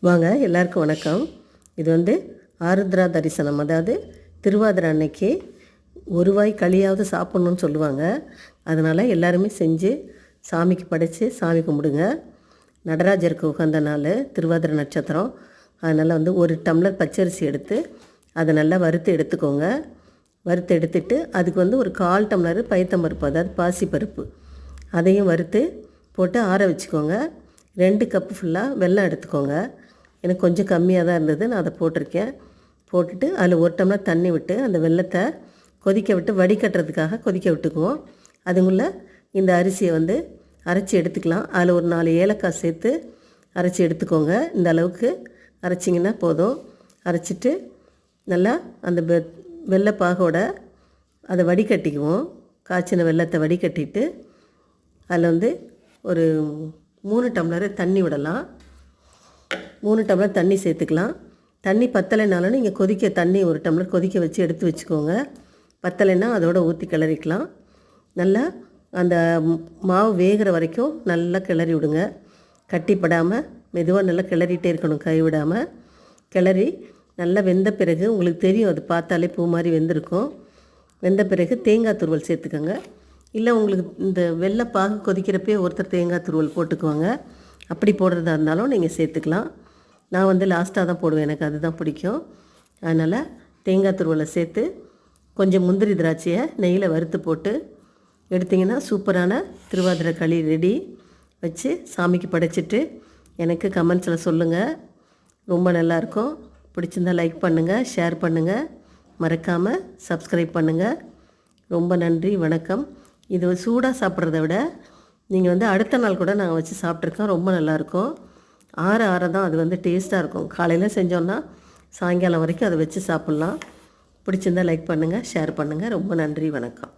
வாங்க எல்லாருக்கும் வணக்கம். இது ஆருத்ரா தரிசனம், அதாவது திருவாதிரை அன்னைக்கு ஒரு வாய் களியாவது சாப்பிட்ணுன்னு சொல்லுவாங்க. அதனால் எல்லாருமே செஞ்சு சாமிக்கு படைத்து சாமி கும்பிடுங்க. நடராஜருக்கு உகந்த நாள் திருவாதிரை நட்சத்திரம். அதனால் ஒரு டம்ளர் பச்சரிசி எடுத்து அதை நல்லா வறுத்து எடுத்துக்கோங்க. வறுத்து எடுத்துட்டு அதுக்கு ஒரு 1/4 டம்ளர் பயத்தம்பருப்பு, அதாவது பாசிப்பருப்பு, அதையும் வறுத்து போட்டு ஆற வச்சுக்கோங்க. 2 கப்பு ஃபுல்லாக வெல்லம் எடுத்துக்கோங்க. எனக்கு கொஞ்சம் கம்மியாக தான் இருந்தது, நான் அதை போட்டிருக்கேன். போட்டுட்டு அதில் 1 டம்ளர் தண்ணி விட்டு அந்த வெல்லத்தை கொதிக்க விட்டு வடிகட்டுறதுக்காக கொதிக்க விட்டுக்குவோம். அதுக்குள்ளே இந்த அரிசியை அரைச்சி எடுத்துக்கலாம். அதில் ஒரு 4 ஏலக்காய் சேர்த்து அரைச்சி எடுத்துக்கோங்க. இந்த அளவுக்கு அரைச்சிங்கன்னா போதும். அரைச்சிட்டு நல்லா அந்த வெள்ளைப்பாகோட அதை வடிகட்டிக்குவோம். காய்ச்சின வெல்லத்தை வடிகட்டிட்டு அதில் ஒரு 3 டம்ளர் தண்ணி விடலாம். 3 டம்ளர் தண்ணி சேர்த்துக்கலாம். தண்ணி பத்தலைனாலும் நீங்கள் தண்ணி 1 டம்ளர் கொதிக்க வச்சு எடுத்து வச்சுக்கோங்க. பத்தலைன்னா அதோடு ஊற்றி கிளறிக்கலாம். நல்லா அந்த மாவு வேகிற வரைக்கும் நல்லா கிளறி விடுங்க. கட்டிப்படாமல் மெதுவாக நல்லா கிளறிட்டே இருக்கணும், கைவிடாமல். கிளறி நல்லா வெந்த பிறகு உங்களுக்கு தெரியும், அது பார்த்தாலே பூ மாதிரி வெந்திருக்கும். வெந்த பிறகு தேங்காய் துருவல் சேர்த்துக்கோங்க. இல்லை உங்களுக்கு இந்த வெள்ளைப்பாகு கொதிக்கிறப்பே ஒருத்தர் தேங்காய் துருவல் போட்டுக்குவாங்க. அப்படி போடுறதா இருந்தாலும் நீங்கள் சேர்த்துக்கலாம். நான் லாஸ்ட்டாக தான் போடுவேன், எனக்கு அதுதான் பிடிக்கும். அதனால் தேங்காய் துருவலை சேர்த்து கொஞ்சம் முந்திரி திராட்சையை நெய்யில் வறுத்து போட்டு எடுத்திங்கன்னா சூப்பரான திருவாதிரை களி ரெடி. வச்சு சாமிக்கு படைச்சிட்டு எனக்கு கமெண்ட்ஸில் சொல்லுங்கள். ரொம்ப நல்லாயிருக்கும். பிடிச்சிருந்தால் லைக் பண்ணுங்கள், ஷேர் பண்ணுங்கள், மறக்காமல் சப்ஸ்கிரைப் பண்ணுங்கள். ரொம்ப நன்றி, வணக்கம். இது சூடாக சாப்பிட்றத விட நீங்கள் அடுத்த நாள் கூட நாங்கள் வச்சு சாப்பிட்ருக்கோம். ரொம்ப நல்லாயிருக்கும். ஆற தான் அது டேஸ்ட்டாக இருக்கும். காலையில் செஞ்சோன்னா சாயங்காலம் வரைக்கும் அதை வச்சு சாப்பிட்லாம். பிடிச்சிருந்தால் லைக் பண்ணுங்கள், ஷேர் பண்ணுங்கள். ரொம்ப நன்றி, வணக்கம்.